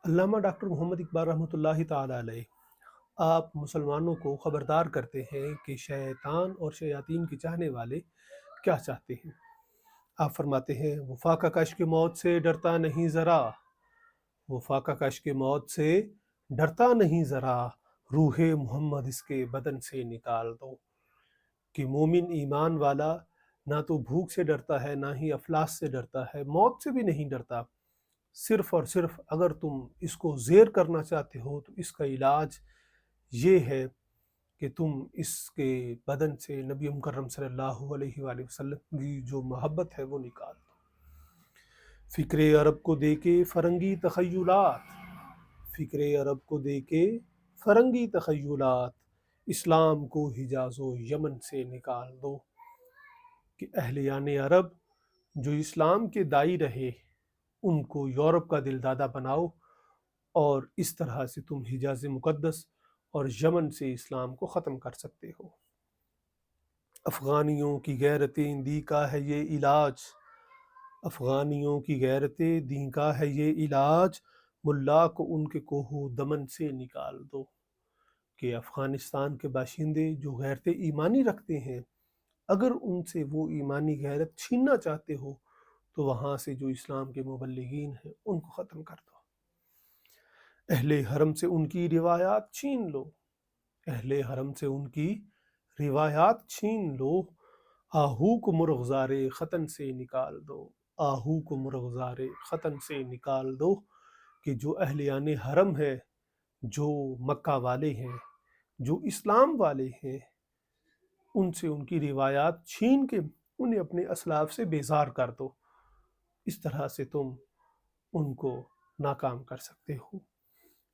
علامہ doctor محمد اقبال رحمۃ اللہ تعالیٰ علیہ آپ مسلمانوں کو خبردار کرتے ہیں کہ شیطان اور شیاطین کے چاہنے والے کیا چاہتے ہیں۔ آپ فرماتے ہیں وفا کا کش کے موت سے ڈرتا نہیں ذرا، وفا کا کش کے موت سے ڈرتا نہیں ذرا، روح محمد اس کے بدن سے نکال دو۔ کہ مومن ایمان والا نہ تو بھوک سے ڈرتا ہے، نہ ہی افلاس سے ڈرتا ہے، موت سے بھی نہیں ڈرتا۔ صرف اور صرف اگر تم اس کو زیر کرنا چاہتے ہو تو اس کا علاج یہ ہے کہ تم اس کے بدن سے نبی مکرم صلی اللہ علیہ وآلہ وسلم کی جو محبت ہے وہ نکال دو۔ فکر عرب کو دے کے فرنگی تخیلات، فکر عرب کو دے کے فرنگی تخیلات، اسلام کو حجاز و یمن سے نکال دو۔ کہ اہلیان عرب جو اسلام کے دائی رہے ان کو یورپ کا دل دادہ بناؤ، اور اس طرح سے تم حجاز مقدس اور یمن سے اسلام کو ختم کر سکتے ہو۔ افغانیوں کی غیرت دین کا ہے یہ علاج، افغانیوں کی غیرت دین کا ہے یہ علاج، ملا کو ان کے کوہ دمن سے نکال دو۔ کہ افغانستان کے باشندے جو غیرت ایمانی رکھتے ہیں، اگر ان سے وہ ایمانی غیرت چھیننا چاہتے ہو تو وہاں سے جو اسلام کے مبلغین ہیں ان کو ختم کر دو۔ اہل حرم سے ان کی روایات چھین لو، اہل حرم سے ان کی روایات چھین لو، آہو کو مرغزار ختن سے نکال دو، آہو کو مرغزار ختن سے نکال دو۔ کہ جو اہلیان حرم ہے، جو مکہ والے ہیں، جو اسلام والے ہیں، ان سے ان کی روایات چھین کے انہیں اپنے اسلاف سے بیزار کر دو۔ اس طرح سے تم ان کو ناکام کر سکتے ہو۔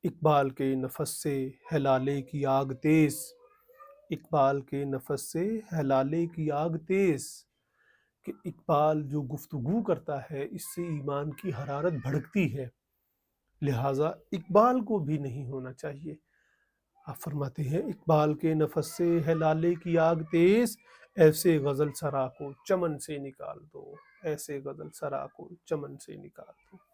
اقبال کے نفس سے ہے لالے کی آگ تیز، اقبال کے نفس سے ہے لالے کی آگ تیز۔ کہ اقبال جو گفتگو کرتا ہے اس سے ایمان کی حرارت بھڑکتی ہے، لہٰذا اقبال کو بھی نہیں ہونا چاہیے۔ آپ فرماتے ہیں اقبال کے نفس سے ہے لالے کی آگ تیز، ایسے غزل سرا کو چمن سے نکال دو، ایسے غزل سرا کو چمن سے نکال دو۔